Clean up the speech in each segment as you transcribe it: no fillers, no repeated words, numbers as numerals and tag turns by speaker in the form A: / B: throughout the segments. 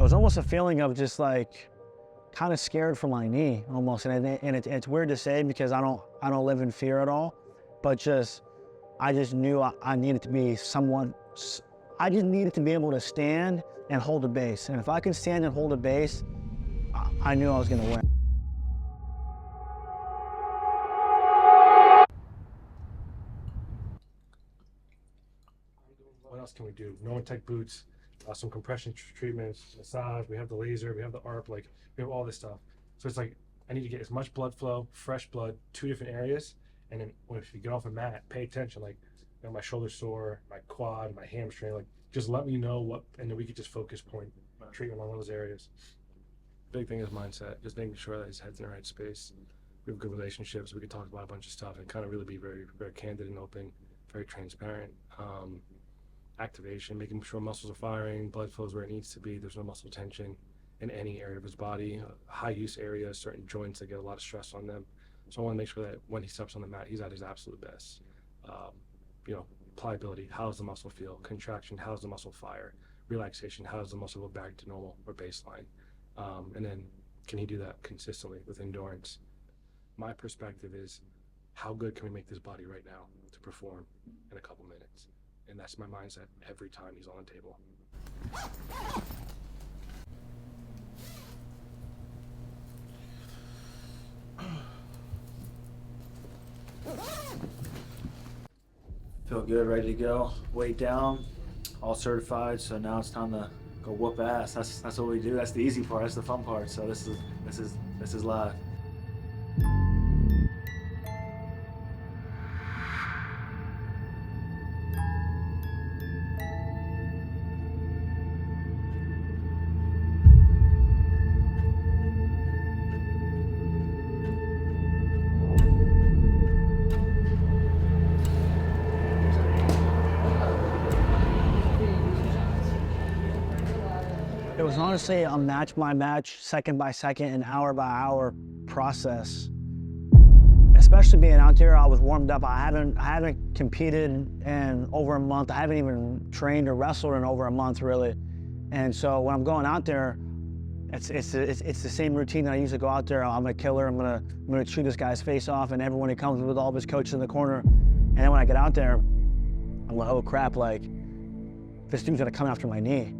A: it was almost a feeling of just like kind of scared for my knee almost. And it's weird to say because I don't live in fear at all, but I just knew I needed to be someone. I just needed to be able to stand and hold a base. And if I could stand and hold a base, I knew I was going to win.
B: What else can we do? Normatec boots, some compression treatments, massage. We have the laser, we have the ARP, like we have all this stuff. So it's like I need to get as much blood flow, fresh blood, 2 different areas, and then if you get off a mat, pay attention. Like, you know, my shoulder sore, my quad, my hamstring. Like, just let me know what, and then we could just focus point treatment on those areas. Big thing is mindset. Just making sure that his head's in the right space. We have good relationships. We could talk about a bunch of stuff and kind of really be very, very candid and open, very transparent. Activation, making sure muscles are firing, blood flows where it needs to be. There's no muscle tension in any area of his body. High use areas, certain joints that get a lot of stress on them. So I want to make sure that when he steps on the mat, he's at his absolute best. You know, pliability, how does the muscle feel? Contraction, how does the muscle fire? Relaxation, how does the muscle go back to normal or baseline? And then can he do that consistently with endurance? My perspective is, how good can we make this body right now to perform in a couple minutes? And that's my mindset every time he's on the table.
C: Feel good, ready to go. Weight down, all certified. So now it's time to go whoop ass. That's what we do. That's the easy part. That's the fun part. So this is live.
A: It was honestly a match by match, second by second, and hour by hour process. Especially being out there, I was warmed up. I haven't competed in over a month. I haven't even trained or wrestled in over a month, really. And so when I'm going out there, it's the same routine that I usually go out there. I'm a killer. I'm gonna chew this guy's face off, and everyone, he comes with all of his coaches in the corner. And then when I get out there, I'm like, oh crap! Like, this dude's gonna come after my knee.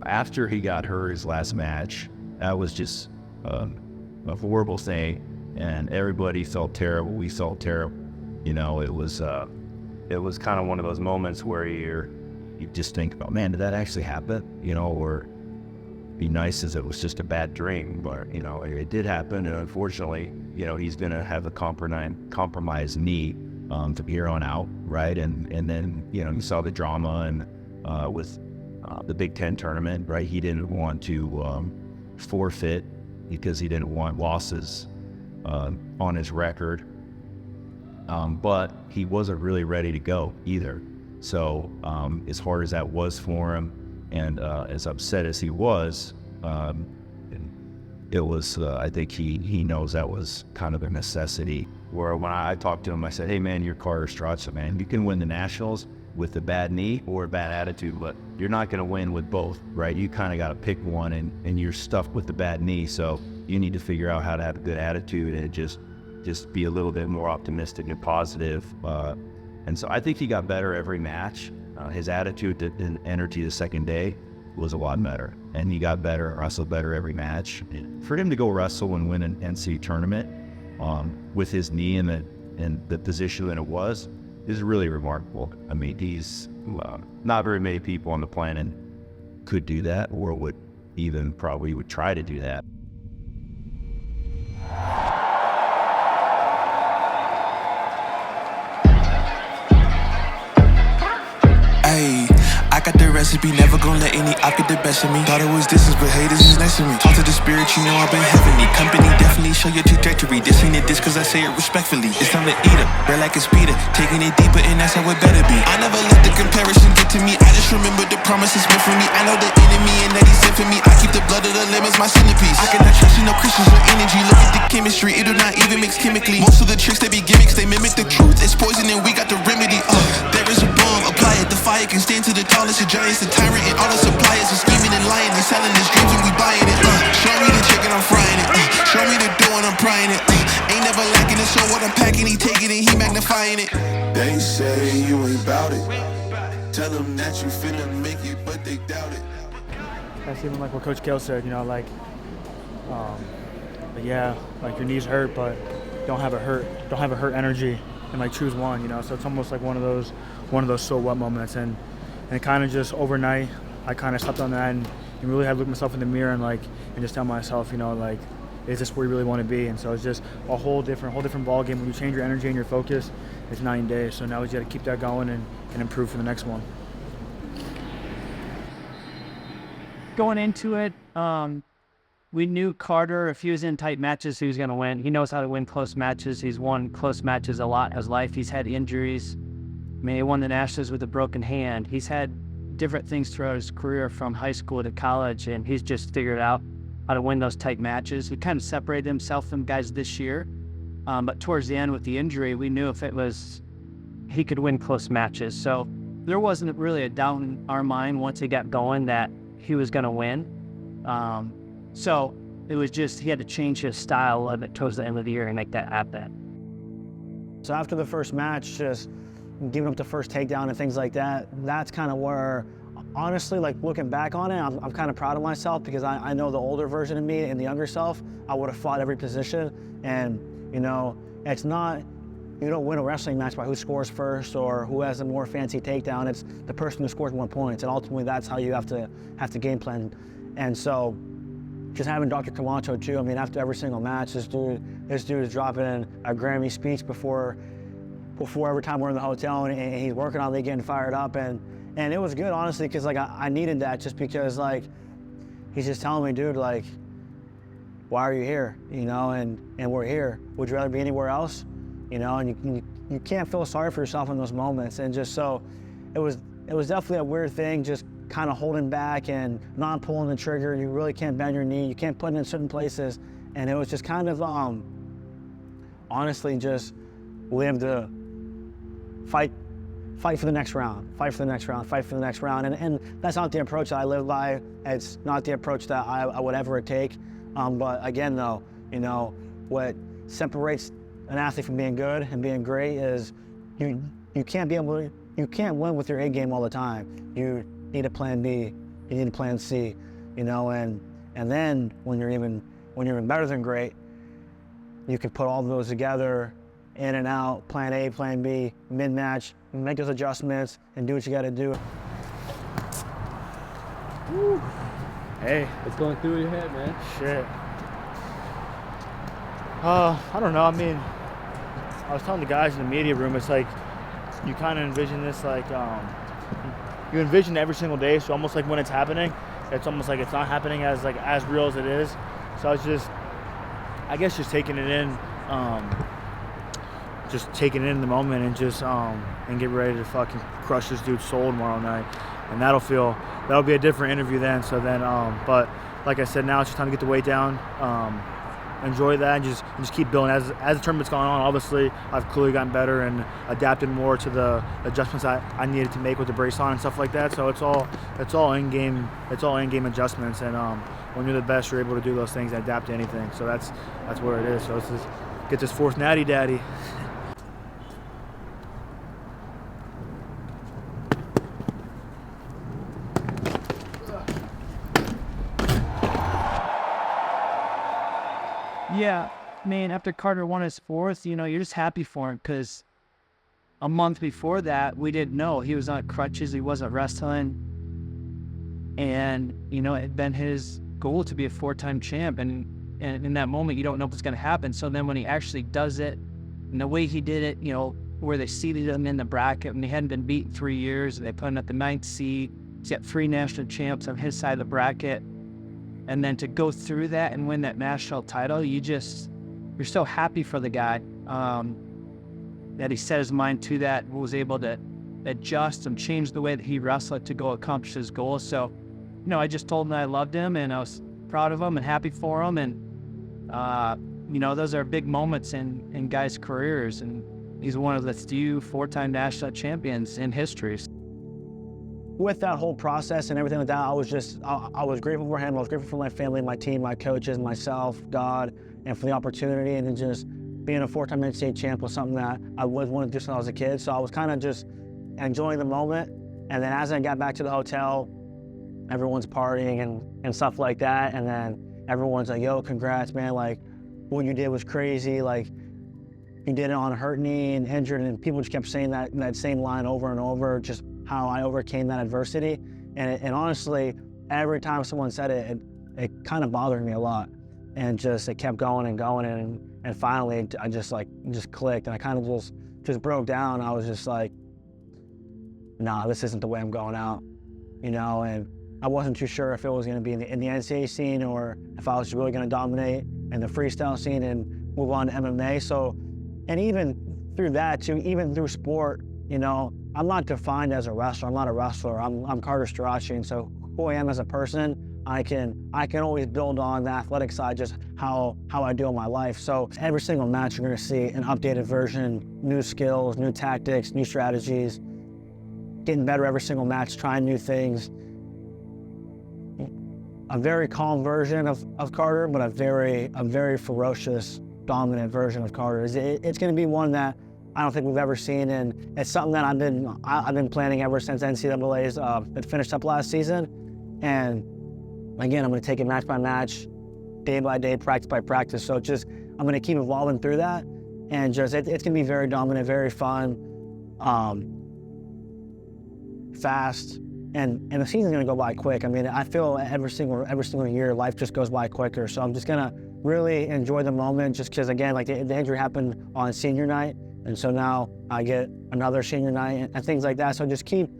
D: After he got hurt his last match, that was just a horrible thing, and everybody felt terrible. We felt terrible. You know, it was kind of one of those moments where you just think about, man, did that actually happen? You know, or be nice as it was just a bad dream, but you know, it did happen, and unfortunately, you know, he's gonna have a compromised knee from here on out, right? And then, you know, you saw the drama and with the Big Ten tournament, right? He didn't want to forfeit because he didn't want losses on his record, but he wasn't really ready to go either. So as hard as that was for him, and as upset as he was, it was, I think he knows that was kind of a necessity. Where when I talked to him, I said, hey man, you're Carter Strachan, man. You can win the Nationals with a bad knee or a bad attitude, but you're not going to win with both, right? You kind of got to pick one, and you're stuffed with the bad knee. So you need to figure out how to have a good attitude and just be a little bit more optimistic and positive. And so I think he got better every match. His attitude and energy the second day was a lot better, and he got better and wrestled better every match. For him to go wrestle and win an NCAA tournament with his knee in the position that it was is really remarkable. I mean, he's not very many people on the planet could do that, or would try to do that.
E: Ayy, I got the recipe. Never gonna let any op get the best of me. Thought it was distance, but haters is next to me. Talk to the spirit, you know I've been heavenly. Company definitely show your trajectory. This ain't a diss cause I say it respectfully. It's time to eat up, red like a speeder. Taking it deeper and that's how it better be. I never let the comparison get to me. I just remember the promises meant for me. I know the enemy and that he's sent for me. I keep the blood of the lemons my centerpiece. I cannot trust you, no Christians or energy. Look at the chemistry, it do not even mix chemically. Most of the tricks they be gimmicks, they mimic the truth. It's poison and we got the remedy. There is a bomb, apply it. The fire can stand to the tallest of giants. The tyrant and all the suppliers are scheming and lying. They selling us dreams and we buying it. Show me the chicken, I'm frying it. Show me the dough and I'm prying it. Ain't never lacking it, so what I'm packing, he taking it, he magnifying it. They say you ain't bout it. Tell them that you finna make it, but they doubt it.
A: That's even like what Coach Kale said, you know, like, yeah, like your knees hurt, but don't have a hurt energy, and like choose one, you know. So it's almost like one of those so what moments, and kind of just overnight, I kind of slept on that and really had to look myself in the mirror and just tell myself, you know, like, is this where you really want to be? And so it's just a whole different ball game. When you change your energy and your focus, it's 9 days. So now we just got to keep that going and improve for the next one.
F: Going into it, we knew Carter, if he was in tight matches, he was going to win. He knows how to win close matches. He's won close matches a lot in his life. He's had injuries. I mean, he won the Nationals with a broken hand. He's had different things throughout his career from high school to college, and he's just figured out how to win those tight matches. He kind of separated himself from guys this year, but towards the end with the injury, we knew if it was, he could win close matches. So there wasn't really a doubt in our mind once he got going that he was going to win. So it was just, he had to change his style of it towards the end of the year and make that happen.
A: So after the first match, just giving up the first takedown and things like that, that's kind of where, honestly, like looking back on it, I'm kind of proud of myself because I know the older version of me and the younger self, I would have fought every position. And, you know, it's not, you don't win a wrestling match by who scores first or who has a more fancy takedown. It's the person who scores more points. And ultimately, that's how you have to game plan. And so just having Dr. Camacho too, I mean, after every single match, this dude is dropping in a Grammy speech before every time we're in the hotel, and he's working on it, getting fired up. And it was good, honestly, because like I needed that, just because like he's just telling me, dude, like, why are you here? You know, and we're here. Would you rather be anywhere else? You know, and you can't feel sorry for yourself in those moments. And just so it was definitely a weird thing, just kind of holding back and not pulling the trigger. You really can't bend your knee. You can't put it in certain places. And it was just kind of honestly just live to fight for the next round, fight for the next round, fight for the next round. And that's not the approach that I live by. It's not the approach that I would ever take. But again, though, you know, what separates an athlete from being good and being great is you can't win with your A game all the time. You need a plan B, you need a plan C, you know, and then when you're even better than great, you can put all of those together, in and out, plan A, plan B, mid-match, make those adjustments and do what you gotta do.
F: Woo.
A: Hey.
G: What's going through your head, man?
A: Shit. I don't know, I mean, I was telling the guys in the media room, it's like, you kind of envision this like, you envision every single day, so almost like when it's happening, it's almost like it's not happening as real as it is. So I was just, I guess just taking it in, in the moment and just, and get ready to fucking crush this dude's soul tomorrow night. And that'll be a different interview then. So then, but like I said, now it's just time to get the weight down, enjoy that, and just keep building. As the tournament's gone on, obviously I've clearly gotten better and adapted more to the adjustments I needed to make with the brace on and stuff like that. So it's all in game adjustments, and when you're the best, you're able to do those things and adapt to anything. So that's where it is. So let's just get this fourth natty daddy.
F: Yeah, man, after Carter won his fourth, you know, you're just happy for him because a month before that, we didn't know. He was on crutches, he wasn't wrestling. And, you know, it had been his goal to be a 4-time champ. And in that moment, you don't know what's going to happen. So then when he actually does it, and the way he did it, you know, where they seated him in the bracket, and he hadn't been beat in 3 years, they put him at the 9th seed, He's got 3 national champs on his side of the bracket. And then to go through that and win that national title, you're so happy for the guy that he set his mind to that, was able to adjust and change the way that he wrestled to go accomplish his goals. So, I just told him that I loved him and I was proud of him and happy for him. And, those are big moments in guys' careers. And he's one of the few 4-time national champions in history.
A: With that whole process and everything like that, I was grateful for him. I was grateful for my family, my team, my coaches, myself, God, and for the opportunity. And then just being a 4-time NCAA champ was something that I was wanting to do since I was a kid. So I was kind of just enjoying the moment. And then as I got back to the hotel, everyone's partying and stuff like that. And then everyone's like, yo, congrats, man. Like, what you did was crazy. Like, you did it on a hurt knee and injured. And people just kept saying that same line over and over, just how I overcame that adversity. And honestly, every time someone said it, it kind of bothered me a lot. And just, it kept going and going. And finally, I just clicked. And I kind of just broke down. I was just like, nah, this isn't the way I'm going out, And I wasn't too sure if it was going to be in the NCAA scene or if I was really going to dominate in the freestyle scene and move on to MMA. So, and even through that too, even through sport, I'm not defined as a wrestler. I'm not a wrestler. I'm Carter Starace, and so who I am as a person, I can always build on the athletic side, just how I do in my life. So every single match, you're going to see an updated version, new skills, new tactics, new strategies, getting better every single match, trying new things. A very calm version of Carter, but a very ferocious, dominant version of Carter. It's going to be one that I don't think we've ever seen, and it's something that I've been planning ever since NCAA's it finished up last season. And again, I'm going to take it match by match, day by day, practice by practice. So I'm going to keep evolving through that, and just it's going to be very dominant, very fun, fast. And the season's gonna go by quick. I mean, I feel every single year, life just goes by quicker. So I'm just gonna really enjoy the moment, just because, again, like the injury happened on senior night, and so now I get another senior night and things like that. So just keep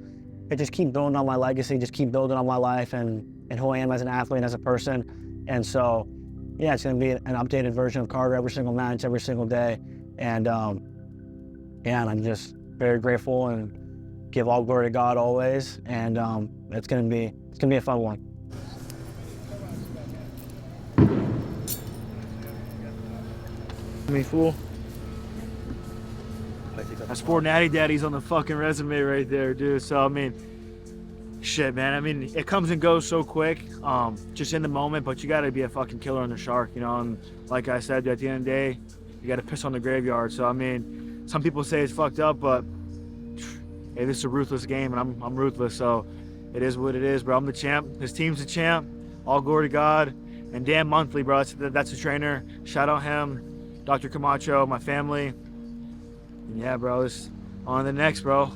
A: building on my legacy, just keep building on my life and who I am as an athlete and as a person. And so, yeah, it's gonna be an updated version of Carter every single match, every single day. And and I'm just very grateful and give all glory to God always, and it's gonna be a fun one.
C: Me fool. That's 4 Natty Daddies on the fucking resume right there, dude. So I mean, shit, man. I mean, it comes and goes so quick, just in the moment. But you gotta be a fucking killer on the shark, And like I said, at the end of the day, you gotta piss on the graveyard. So I mean, some people say it's fucked up, but hey, this is a ruthless game, and I'm ruthless, so it is what it is, bro. I'm the champ. This team's the champ. All glory to God. And Dan Monthly, bro, that's the trainer. Shout out him, Dr. Camacho, my family. And yeah, bro, it's on the next, bro.